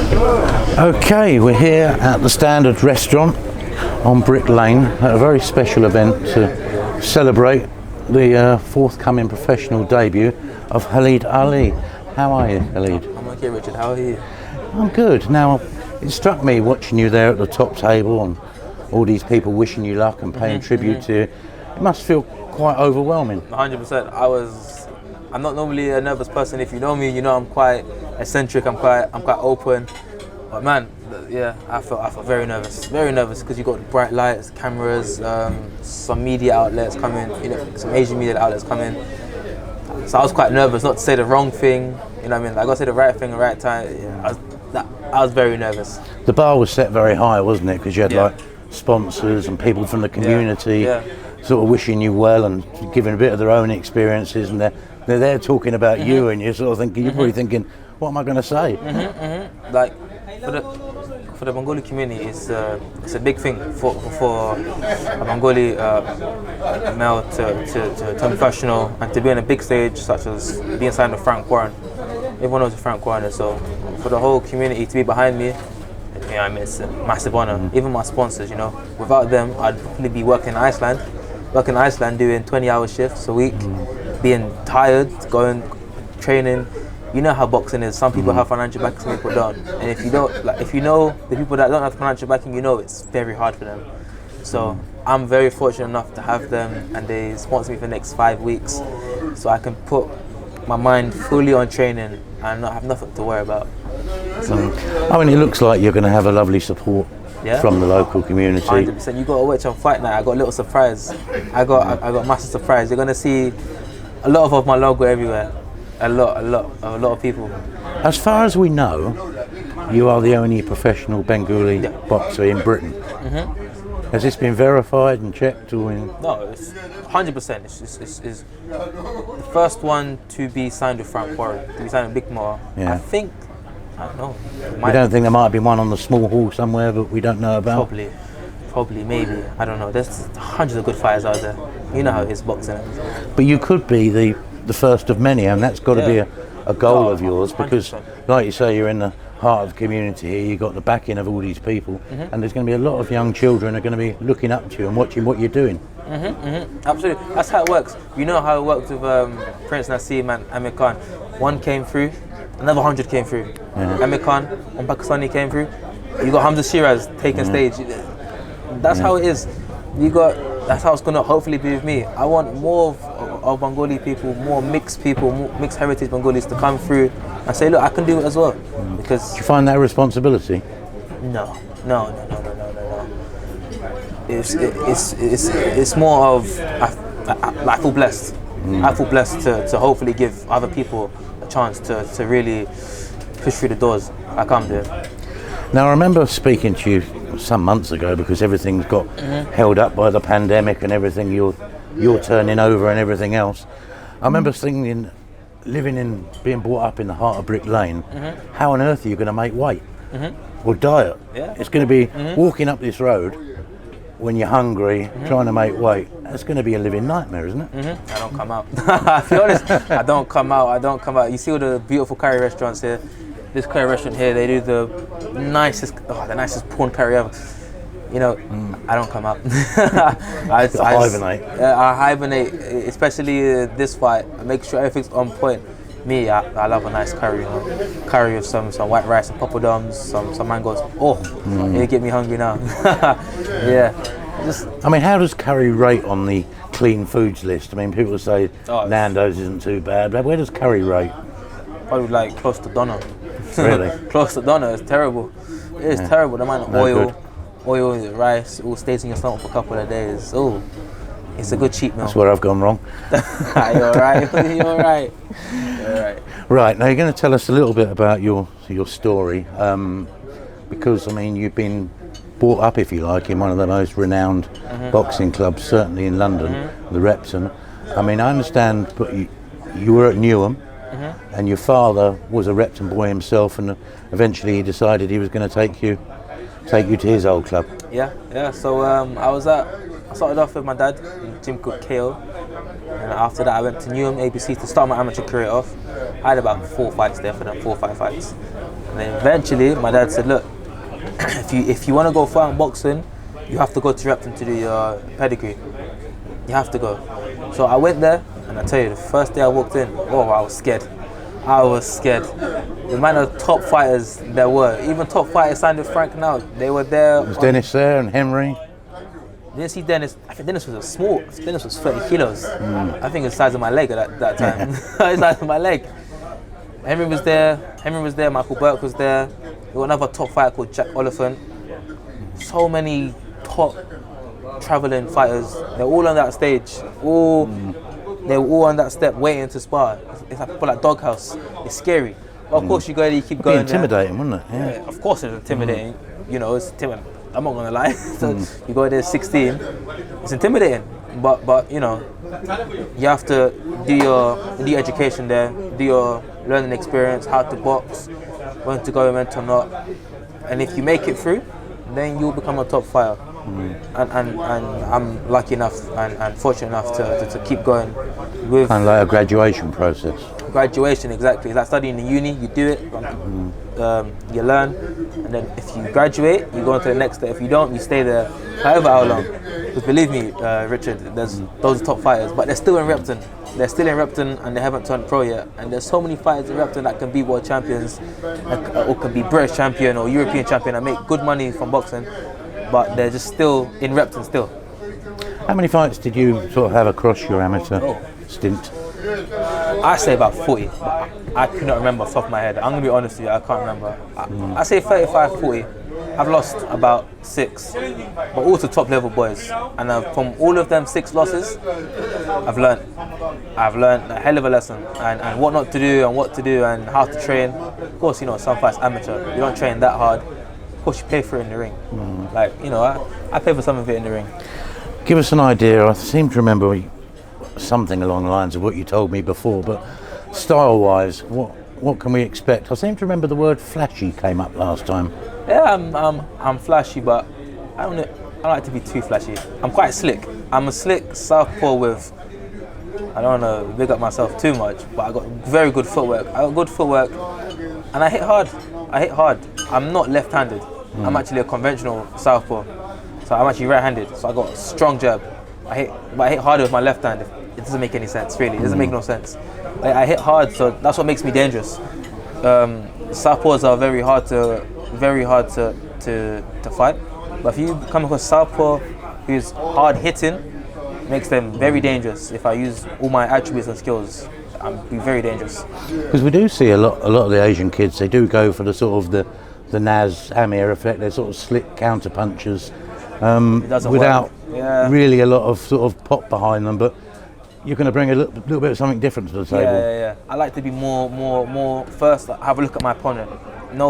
Okay, we're here at the Standard Restaurant on Brick Lane at a very special event to celebrate the forthcoming professional debut of Khalid Ali. How are you, Khalid? I'm okay, Richard. How are you? I'm good. Now, it struck me watching you there at the top table and all these people wishing you luck and paying tribute to you. It must feel quite overwhelming. 100%. I'm not normally a nervous person. If you know me, you know I'm quite eccentric. I'm quite open. But man, yeah, I felt very nervous because you got the bright lights, cameras, some media outlets coming, some Asian media outlets coming. So I was quite nervous, not to say the wrong thing. You know what I mean? I got to say the right thing at the right time. Yeah, I was very nervous. The bar was set very high, wasn't it? Because you had like sponsors and people from the community sort of wishing you well and giving a bit of their own experiences, and they're there talking about you, and you're sort of thinking, you're probably thinking, what am I going to say? Like for the Bengali community, it's a big thing for a Bengali male to turn professional and to be on a big stage such as being signed with Frank Warren. Everyone knows Frank Warren, so for the whole community to be behind me, it's a massive honor. Even my sponsors, without them, I'd probably be working in Iceland doing 20-hour shifts a week, being tired, going training. You know how boxing is. Some people have financial backing, some people don't. And if you know the people that don't have financial backing, it's very hard for them. So I'm very fortunate enough to have them, and they sponsor me for the next 5 weeks, so I can put my mind fully on training and not have nothing to worry about. So, it looks like you're going to have a lovely support from the local community. 100%. You got to watch on Fight Night. I got a little surprise. I got massive surprise. You're going to see a lot of my logo everywhere. A lot of people. As far as we know, you are the only professional Bengali boxer in Britain. Has this been verified and checked? No, it's 100%. It's the first one to be signed with Frank Warren, to be signed with Big Ma. Yeah. I don't know. You don't think there might be one on the small hall somewhere that we don't know about? Probably, maybe. I don't know. There's hundreds of good fighters out there. You know how it is boxing. But you could be the first of many, and that's got to be a goal of yours, because 100%. Like you say, you're in the heart of the community here, you've got the backing of all these people, and there's going to be a lot of young children who are going to be looking up to you and watching what you're doing. Absolutely, that's how it works. You know how it worked with Prince Naseem and Amir Khan. One came through, another 100 came through. Amir Khan, one Pakistani came through. You got Hamza Shiraz taking stage. That's how it is. That's how it's going to hopefully be with me. I want more of Bengali people, more mixed heritage Bengalis to come through and say, look, I can do it as well. Because do you find that a responsibility? No. It's more of I feel blessed. I feel blessed to hopefully give other people a chance to really push through the doors like I'm doing. Now, I remember speaking to you some months ago, because everything's got held up by the pandemic and everything, you're turning over and everything else. I remember thinking, being brought up in the heart of Brick Lane, how on earth are you going to make weight or diet? It's going to be walking up this road when you're hungry, trying to make weight. That's going to be a living nightmare, isn't it? I don't come out. To be honest, I don't come out. You see all the beautiful curry restaurants here. This curry restaurant here, they do the nicest prawn curry ever. I don't come out. I hibernate. I hibernate, especially this fight. I make sure everything's on point. Me, I love a nice curry. Curry with some white rice and poppadoms, some mangoes. You get me hungry now. How does curry rate on the clean foods list? People say Nando's isn't too bad, but where does curry rate? Probably like close to doner. Really? Close to doner. It's terrible. It's terrible. The amount of oil, the rice, it all stays in your stomach for a couple of days. It's a good cheat meal. That's where I've gone wrong. You're all right. Right, now you're going to tell us a little bit about your story, because you've been brought up, if you like, in one of the most renowned boxing clubs, certainly in London, the Repton. I understand, but you were at Newham, and your father was a Repton boy himself, and eventually he decided he was going to take you to his old club. So I started off with my dad in Gym Cook KO, and after that I went to Newham ABC to start my amateur career off. I had about 4 fights there for them, 4 or 5 fights. And And then eventually, my dad said, look, if you want to go far in boxing, you have to go to Repton to do your pedigree. You have to go. So I went there, and I tell you, the first day I walked in, oh, I was scared. I was scared. The amount of top fighters there were, even top fighters signed with Frank now, they were there. Was Dennis there and Henry? Didn't see Dennis. I think Dennis was a small. Dennis was 30 kilos. I think it's the size of my leg at that time. The size of my leg. Henry was there. Michael Burke was there. There was another top fighter called Jack Oliphant. So many top traveling fighters. They're all on that stage. They were all on that step waiting to spar. It's like Doghouse. It's scary. But of course, you go there, you keep going. It'd be intimidating, wouldn't it? Yeah. Of course, it's intimidating. You know, it's intimidating. I'm not gonna lie. So you go there 16. It's intimidating. But you know, you have to do your education there, do your learning experience, how to box, when to go and when to not. And if you make it through, then you'll become a top fighter. And I'm lucky enough and fortunate enough to keep going with kind of like a graduation process. Graduation, exactly. It's like studying in uni. You do it, you learn, and then if you graduate, you go on to the next step. If you don't, you stay there however how long. Because believe me, Richard, those are top fighters, but they're still in Repton. They're still in Repton and they haven't turned pro yet. And there's so many fighters in Repton that can be world champions, or can be British champion or European champion and make good money from boxing, but they're just still in Repton still. How many fights did you sort of have across your amateur stint? I say about 40, but I could not remember off the top of my head. I'm going to be honest with you, I can't remember. I say 35, 40. I've lost about 6, but all to top level boys. And from all of them 6 losses, I've learned a hell of a lesson and what not to do and what to do and how to train. Of course, you know, some fights amateur, you don't train that hard. Of course, you pay for it in the ring. Like, you know, I pay for some of it in the ring. Give us an idea. I seem to remember something along the lines of what you told me before, but style-wise, what can we expect? I seem to remember the word flashy came up last time. Yeah, I'm flashy, but I don't like to be too flashy. I'm quite slick. I'm a slick southpaw with, I don't want to big up myself too much, but I got very good footwork. And I hit hard. I'm not left-handed. I'm actually a conventional southpaw. So I'm actually right-handed, so I got a strong jab. I hit harder with my left hand. It doesn't make any sense, really. It doesn't make no sense. I hit hard, so that's what makes me dangerous. Southpaws are very hard to fight. But if you come across a southpaw who's hard hitting, makes them very dangerous. If I use all my attributes and skills, I'll be very dangerous. Because we do see a lot of the Asian kids. They do go for the sort of the Naz Amir effect. They're sort of slick counter punchers. Without really a lot of sort of pop behind them, but you're going to bring a little bit of something different to the table. Yeah. I like to be more first. Have a look at my opponent.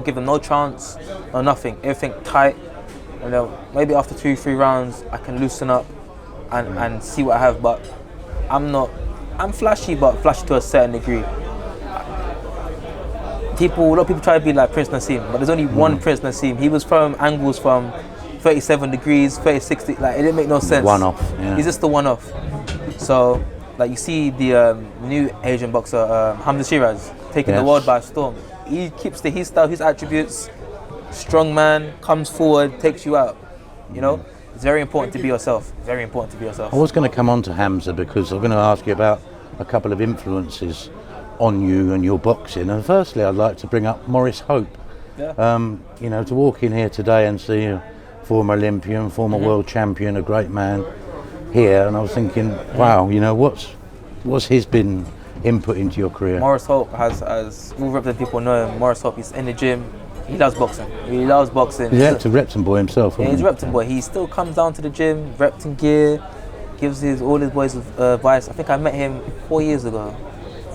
Give them no chance, no nothing. Everything tight. And then maybe after 2-3 rounds, I can loosen up and see what I have. But I'm flashy, but flashy to a certain degree. A lot of people try to be like Prince Nassim, but there's only one Prince Nassim. He was from angles from 37 degrees, 36, like it didn't make no sense. One-off, yeah. He's just the one-off. So, like you see the new Asian boxer, Hamza Shiraz, taking the world by storm. He keeps his style, his attributes, strong man, comes forward, takes you out. You know, it's very important to be yourself. Very important to be yourself. I was going to come on to Hamza because I'm going to ask you about a couple of influences on you and your boxing. And firstly, I'd like to bring up Maurice Hope. Yeah. You know, to walk in here today and see you, former Olympian, former world champion, a great man here, and I was thinking, wow, you know, what's his been input into your career? Maurice Hope has all Repton people know him. Maurice Hope, he's in the gym, he loves boxing. He's a Repton boy himself. Yeah, he's a Repton boy. He still comes down to the gym, Repton gear, gives all his boys advice. I think I met him 4 years ago.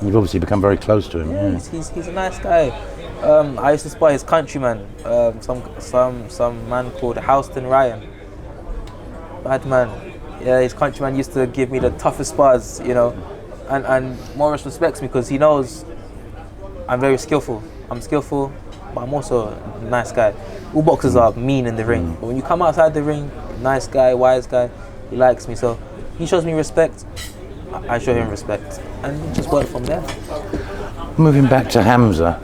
You've obviously become very close to him. Yeah. He's a nice guy. I used to spy his countryman, some man called Houston Ryan. Bad man. Yeah, his countryman used to give me the toughest spars, you know. And Maurice respects me because he knows I'm very skillful. I'm skillful, but I'm also a nice guy. All boxers are mean in the ring, but when you come outside the ring, nice guy, wise guy, he likes me. So he shows me respect, I show him respect, and we just work from there. Moving back to Hamza,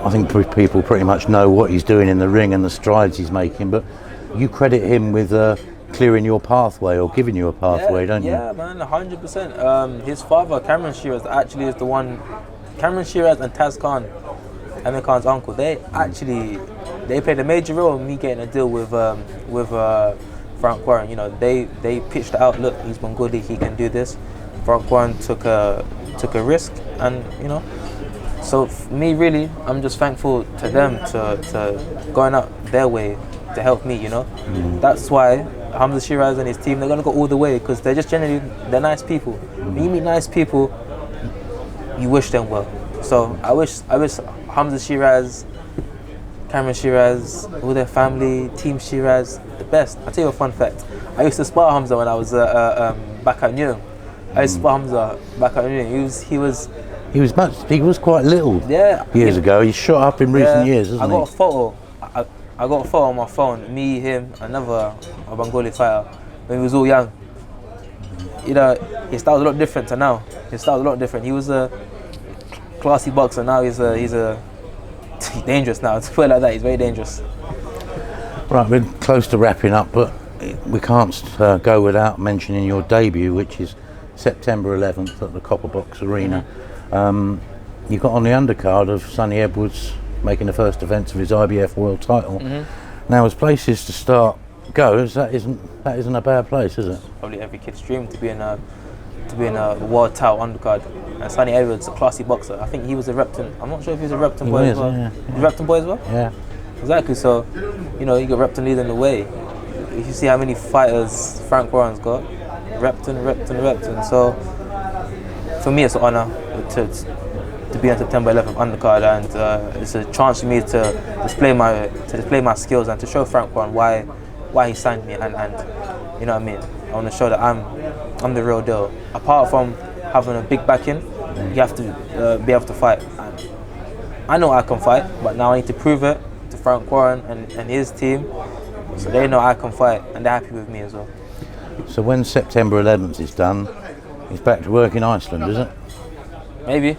I think people pretty much know what he's doing in the ring and the strides he's making, but you credit him with clearing your pathway or giving you a pathway, don't you? Yeah, man, 100%. His father, Cameron Shearers, actually is the one. Cameron Shearers and Taz Khan, Amir Khan's uncle, they played a major role in me getting a deal with Frank Warren. You know, they pitched out, look, he's Bengali, he can do this. Frank Warren took a risk, and you know, so for me, really, I'm just thankful to them to going out their way to help me. You know, that's why Hamza Shiraz and his team, they're gonna go all the way because they're just generally, they're nice people. When you meet nice people, you wish them well. So I wish Hamza Shiraz, Cameron Shiraz, all their family, Team Shiraz, the best. I'll tell you a fun fact. I used to spar Hamza when I was back at Newham. I used to spar Hamza back at Newham. He was quite little. Yeah. Years ago. He's shot up in recent years, hasn't he? I got a photo. I got a photo on my phone. Me, him, another Bengali fighter when he was all young. You know, his style was a lot different to now. His style was a lot different. He was a classy boxer. Now he's dangerous now. To put it like that, he's very dangerous. Right, we're close to wrapping up, but we can't go without mentioning your debut, which is September 11th at the Copper Box Arena. You got on the undercard of Sonny Edwards making the first defence of his IBF world title. Now, as places to start goes, that isn't a bad place, is it? Probably every kid's dream to be in a world title undercard. And Sonny Edwards, a classy boxer. I think he was a Repton. I'm not sure if he was a Repton boy as well. Yeah. He's a Repton boy as well? Yeah. Exactly. So, you know, you got Repton leading the way. If you see how many fighters Frank Warren's got, Repton. So, for me, it's an honour to be on September 11th undercard, and it's a chance for me to display my skills and to show Frank Warren why he signed me, and you know what I mean. I want to show that I'm the real deal. Apart from having a big backing, you have to be able to fight. And I know I can fight, but now I need to prove it to Frank Warren and his team, so they know I can fight and they're happy with me as well. So when September 11th is done, he's back to work in Iceland, is it? Maybe.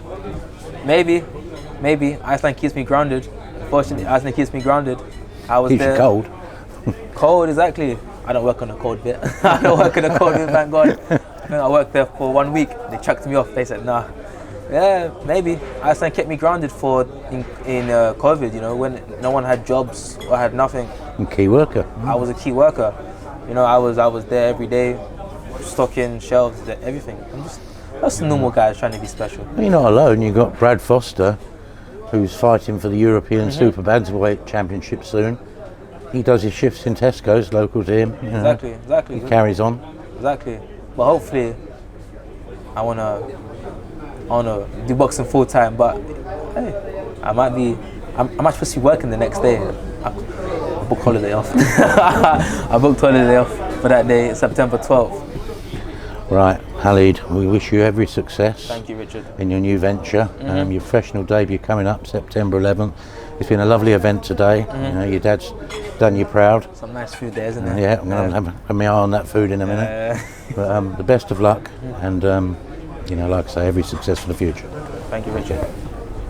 Iceland keeps me grounded. Unfortunately, Iceland keeps me grounded. I was keeps there. You cold. Cold, exactly. I don't work on the cold bit. I don't work on the cold bit, thank God. I worked there for 1 week. They chucked me off. They said, nah. Yeah, maybe. Iceland kept me grounded in COVID, you know, when no one had jobs or had nothing. And key worker. I was a key worker. You know, I was there every day, stocking shelves, everything. That's the normal guys trying to be special. Well, you're not alone. You've got Brad Foster, who's fighting for the European Super Bantamweight Championship soon. He does his shifts in Tesco's, local to him. You know. Exactly. He carries on. Exactly. But hopefully, I wanna do boxing full time. But hey, I'm supposed to be working the next day. I booked holiday off. I booked holiday off for that day, September 12th. Right, Khalid, we wish you every success. Thank you, Richard. In your new venture. Your professional debut coming up September 11th. It's been a lovely event today. You know, your dad's done you proud. Some nice food there, isn't there? Yeah, I'm going to have my eye on that food in a minute. But the best of luck, and you know, like I say, every success for the future. Thank you, Richard.